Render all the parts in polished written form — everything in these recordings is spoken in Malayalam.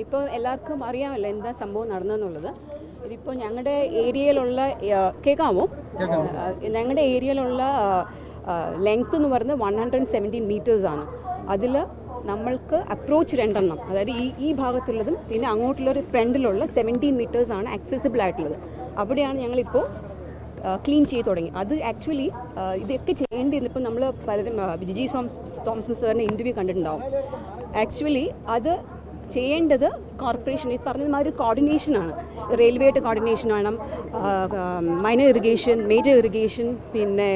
ഇപ്പോൾ എല്ലാവർക്കും അറിയാമല്ലോ എന്താ സംഭവം നടന്നതെന്നുള്ളത്. ഇതിപ്പോൾ ഞങ്ങളുടെ ഏരിയയിലുള്ള കേൾക്കാമോ? ഞങ്ങളുടെ ഏരിയയിലുള്ള ലെങ്ത് എന്ന് പറയുന്നത് 117 മീറ്റേഴ്സാണ്. അതിൽ നമ്മൾക്ക് അപ്രോച്ച് 2 എണ്ണം, അതായത് ഈ ഭാഗത്തുള്ളതും പിന്നെ അങ്ങോട്ടുള്ളൊരു ഫ്രണ്ടിലുള്ള 17 മീറ്റേഴ്സാണ് ആക്സസിബിൾ ആയിട്ടുള്ളത്. അവിടെയാണ് ഞങ്ങളിപ്പോൾ ക്ലീൻ ചെയ്ത് തുടങ്ങി. അത് ആക്ച്വലി ഇതൊക്കെ ചെയ്യേണ്ടിയിരുന്നിപ്പോൾ നമ്മൾ പലരും ജിജി തോംസൺ സാറിൻ്റെ ഇൻ്റർവ്യൂ കണ്ടിട്ടുണ്ടാവും. ആക്ച്വലി അത് ചെയ്യേണ്ടത് കോർപ്പറേഷൻ, ഈ പറഞ്ഞമാതിരി കോർഡിനേഷനാണ്. റെയിൽവേയുടെ കോർഡിനേഷൻ വേണം, മൈനർ ഇറിഗേഷൻ, മേജർ ഇറിഗേഷൻ, പിന്നെ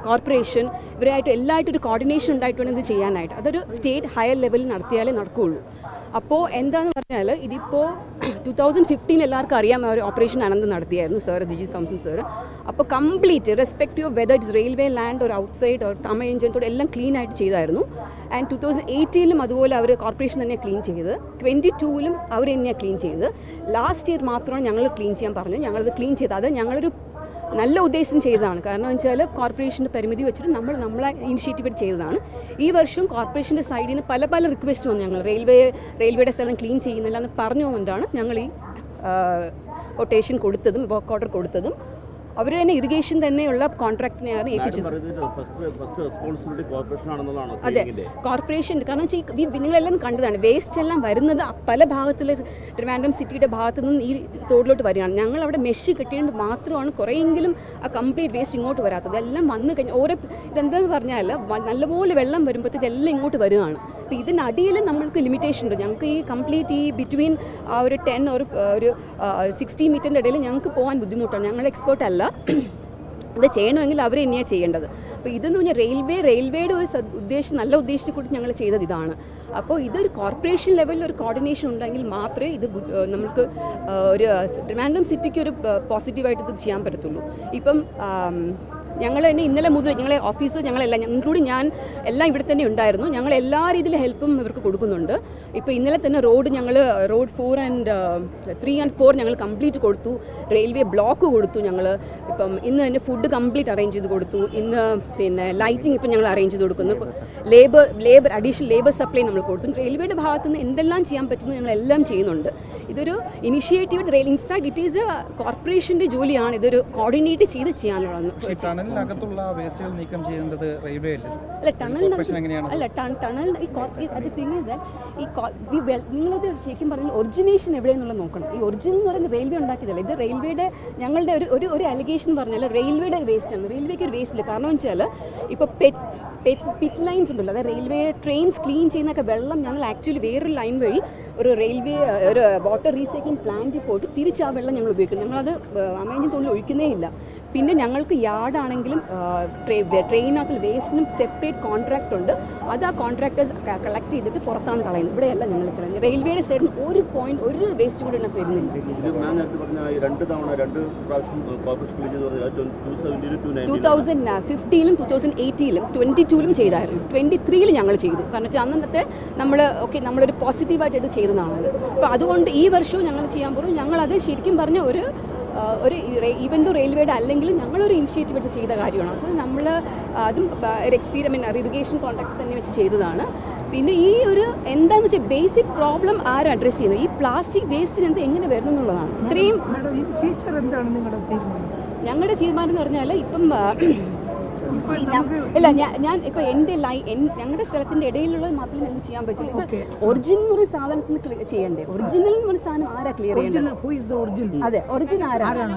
കോർപ്പറേഷൻ, ഇവരായിട്ട് എല്ലായിട്ടും ഒരു കോർഡിനേഷൻ ഉണ്ടായിട്ട് വേണം ഇത് ചെയ്യാനായിട്ട്. അതൊരു സ്റ്റേറ്റ് ഹയർ ലെവലിൽ നടത്തിയാലേ നടക്കുകയുള്ളൂ. അപ്പോൾ എന്താണെന്ന് പറഞ്ഞാൽ ഇതിപ്പോൾ 2015 എല്ലാവർക്കും അറിയാം, ഒരു ഓപ്പറേഷൻ അനന്ത് നടത്തിയായിരുന്നു സാർ, ജിജി തോംസൺ സാർ. അപ്പോൾ complete respective of whether it's railway land ഒരു ഔട്ട്സൈഡ് ഒരു തമിഴ് എഞ്ചിനത്തോടെ എല്ലാം ക്ലീൻ ആയിട്ട് ചെയ്തായിരുന്നു. ആൻഡ് 2018 അതുപോലെ അവർ കോർപ്പറേഷൻ തന്നെ ക്ലീൻ ചെയ്ത്, 22 അവർ തന്നെയാണ് ക്ലീൻ ചെയ്ത്. ലാസ്റ്റ് ഇയർ മാത്രമാണ് ഞങ്ങൾ ക്ലീൻ ചെയ്യാൻ പറഞ്ഞു. ഞങ്ങളത് ക്ലീൻ ചെയ്ത്, അത് ഞങ്ങളൊരു നല്ല ഉദ്ദേശം ചെയ്തതാണ്. കാരണം എന്ന് വെച്ചാൽ കോർപ്പറേഷൻ്റെ പരിമിതി വെച്ചിട്ട് നമ്മളെ ഇനിഷ്യേറ്റീവ് ചെയ്തതാണ്. ഈ വർഷം കോർപ്പറേഷൻ്റെ സൈഡിൽ നിന്ന് പല റിക്വസ്റ്റ് വന്നു. ഞങ്ങൾ റെയിൽവേയുടെ സ്ഥലം ക്ലീൻ ചെയ്യുന്നില്ല എന്ന് പറഞ്ഞുകൊണ്ടാണ് ഞങ്ങൾ ഈ കൊട്ടേഷൻ കൊടുത്തതും വർക്ക് ഓർഡർ കൊടുത്തതും. അവർ തന്നെ ഇറിഗേഷൻ തന്നെയുള്ള കോൺട്രാക്ടിനെയാണ് ഏൽപ്പിച്ചത്. അതെ, കോർപ്പറേഷൻ. കാരണം വെച്ചാൽ നിങ്ങളെല്ലാം കണ്ടതാണ്, വേസ്റ്റ് എല്ലാം വരുന്നത് പല ഭാഗത്തുള്ള ട്രിവാൻഡ്രം സിറ്റിയുടെ ഭാഗത്തു നിന്ന് ഈ തോടിലോട്ട് വരികയാണ്. ഞങ്ങൾ അവിടെ മെഷ് കെട്ടിയത് മാത്രമാണ് കുറേയെങ്കിലും ആ കംപ്ലീറ്റ് വേസ്റ്റ് ഇങ്ങോട്ട് വരാത്തത്. എല്ലാം വന്നു കഴിഞ്ഞാൽ ഓരോ ഇതെന്താന്ന് പറഞ്ഞാൽ നല്ലപോലെ വെള്ളം വരുമ്പോഴത്തേക്ക് എല്ലാം ഇങ്ങോട്ട് വരികയാണ്. അപ്പോൾ ഇതിനടിയിൽ നമ്മൾക്ക് ലിമിറ്റേഷൻ ഉണ്ട്. ഞങ്ങൾക്ക് ഈ കംപ്ലീറ്റ് ഈ ബിറ്റ്വീൻ ഒരു 10 ഒരു 60 മീറ്ററിൻ്റെ ഇടയിൽ ഞങ്ങൾക്ക് പോകാൻ ബുദ്ധിമുട്ടാണ്. ഞങ്ങൾ എക്സ്പേർട്ട് അല്ല. ഇത് ചെയ്യണമെങ്കിൽ അവർ തന്നെയാണ് ചെയ്യേണ്ടത്. അപ്പോൾ ഇതെന്ന് പറഞ്ഞാൽ റെയിൽവേയുടെ ഒരു നല്ല ഉദ്ദേശത്തിൽ കൂടി ഞങ്ങൾ ചെയ്തത് ഇതാണ്. അപ്പോൾ ഇതൊരു കോർപ്പറേഷൻ ലെവലിൽ ഒരു കോർഡിനേഷൻ ഉണ്ടെങ്കിൽ മാത്രമേ ഇത് നമുക്ക് ഒരു ട്രിവാൻഡ്രം സിറ്റിക്ക് ഒരു പോസിറ്റീവായിട്ട് ഇത് ചെയ്യാൻ പറ്റത്തുള്ളൂ. ഇപ്പം ഞങ്ങൾ തന്നെ ഇന്നലെ മുതൽ ഞങ്ങളെ ഓഫീസ് ഞങ്ങളെല്ലാം ഇൻക്ലൂഡിങ് ഞാൻ എല്ലാം ഇവിടെ തന്നെ ഉണ്ടായിരുന്നു. ഞങ്ങൾ എല്ലാ രീതിയിലും ഹെൽപ്പും ഇവർക്ക് കൊടുക്കുന്നുണ്ട്. ഇപ്പോൾ ഇന്നലെ തന്നെ റോഡ് 4 and 3 and 4 ഞങ്ങൾ കംപ്ലീറ്റ് കൊടുത്തു. റെയിൽവേ ബ്ലോക്ക് കൊടുത്തു ഞങ്ങൾ. ഇപ്പം ഇന്ന് തന്നെ ഫുഡ് കംപ്ലീറ്റ് അറേഞ്ച് ചെയ്ത് കൊടുത്തു. ഇന്ന് പിന്നെ ലൈറ്റിംഗ് ഇപ്പം ഞങ്ങൾ അറേഞ്ച് ചെയ്ത് കൊടുക്കുന്നു. അഡീഷണൽ ലേബർ സപ്ലൈ നമ്മൾ കൊടുത്തു. റെയിൽവേയുടെ ഭാഗത്ത് നിന്ന് എന്തെല്ലാം ചെയ്യാൻ പറ്റുന്നു ഞങ്ങളെല്ലാം ചെയ്യുന്നുണ്ട്. ഇതൊരു ഇനിഷ്യേറ്റീവ് ഇൻഫാക്ട് ഇറ്റ് ഈസ് കോർപ്പറേഷൻ്റെ ജോലിയാണ് ഇതൊരു കോർഡിനേറ്റ് ചെയ്ത് ചെയ്യാനുള്ളത്. ടണലിനകത്തുള്ള വേസ്റ്റുകൾ നീക്കം ചെയ്യുന്നത് റെയിൽവേ നിങ്ങളത് ശരിക്കും പറഞ്ഞാൽ ഒറിജിനേഷൻ എവിടെയെന്നുള്ളത് നോക്കണം. ഈ ഒറിജിനൽ എന്ന് പറയുന്നത് റെയിൽവേ ഉണ്ടാക്കിയതല്ല. ഇത് റെയിൽവേയുടെ ഞങ്ങളുടെ ഒരു അലിഗേഷൻ എന്ന് പറഞ്ഞാൽ റെയിൽവേയുടെ വേസ്റ്റാണ്. റെയിൽവേക്ക് ഒരു വേസ്റ്റ് ഇല്ല. കാരണം വെച്ചാൽ ഇപ്പോൾ പിറ്റ് ലൈൻസ് ഉണ്ടല്ലോ, അതായത് റെയിൽവേ ട്രെയിൻസ് ക്ലീൻ ചെയ്യുന്നൊക്കെ വെള്ളം ഞങ്ങൾ ആക്ച്വലി വേറൊരു ലൈൻ വഴി ഒരു വാട്ടർ റീസൈക്ലിംഗ് പ്ലാന്റിൽ പോയിട്ട് തിരിച്ച് ആ വെള്ളം ഞങ്ങൾ ഉപയോഗിക്കുന്നു. ഞങ്ങളത് അമേജിൻ തോണിൽ ഒഴിക്കുന്നേ ഇല്ല. പിന്നെ ഞങ്ങൾക്ക് യാർഡാണെങ്കിലും ട്രെയിനകത്തിൽ വേസ്റ്റിനും സെപ്പറേറ്റ് കോൺട്രാക്റ്റ് ഉണ്ട്. അത് ആ കോൺട്രാക്ടേഴ്സ് കളക്ട് ചെയ്തിട്ട് പുറത്താണ് കളയുന്നത്. ഇവിടെയല്ല ഞങ്ങൾ കളയുന്നത്. റെയിൽവേയുടെ സൈഡിൽ ഒരു വേസ്റ്റ് കൂടി ഇതിനകത്ത് വരുന്നില്ല. 2015 2018 22 ചെയ്തായിരുന്നു. 23 ഞങ്ങൾ ചെയ്തു. കാരണം വെച്ചാൽ അന്നത്തെ നമ്മളൊരു പോസിറ്റീവായിട്ട് ഇത് ചെയ്തതാണത്. അപ്പോൾ അതുകൊണ്ട് ഈ വർഷവും ഞങ്ങൾ ചെയ്യാൻ പോകും. ഞങ്ങളത് ശരിക്കും പറഞ്ഞ ഒരു ഈവൻ ദോ റെയിൽവേയുടെ അല്ലെങ്കിലും ഞങ്ങളൊരു ഇനിഷ്യേറ്റീവ് എടുത്ത് ചെയ്ത കാര്യമാണ്. അത് നമ്മൾ അതും ഒരു എക്സ്പീരിമെൻ്റ് ഇറിഗേഷൻ കോൺട്രാക്ട് തന്നെ വെച്ച് ചെയ്തതാണ്. പിന്നെ ഈ ഒരു എന്താണെന്ന് വെച്ചാൽ ബേസിക് പ്രോബ്ലം ആരും അഡ്രസ്സ് ചെയ്യുന്നത് ഈ പ്ലാസ്റ്റിക് വേസ്റ്റിന് എങ്ങനെ വരുന്നു എന്നുള്ളതാണ്. ഇത്രയും ഞങ്ങളുടെ തീരുമാനം എന്ന് പറഞ്ഞാൽ ഇപ്പം ഇല്ല, ഞാൻ ഇപ്പൊ ഞങ്ങളുടെ സ്ഥലത്തിന്റെ ഇടയിലുള്ളത് മാത്രമേ ഞങ്ങൾക്ക് ചെയ്യാൻ പറ്റില്ല. ഒറിജിനൽ ഒരു സാധനത്തിന് ചെയ്യണ്ടേ? ഒറിജിനൽ എന്ന് പറഞ്ഞ സാധനം ആരാ ക്ലിയർ ചെയ്യേണ്ടത്? അതെ, ഒറിജിനൽ ആരാണ്?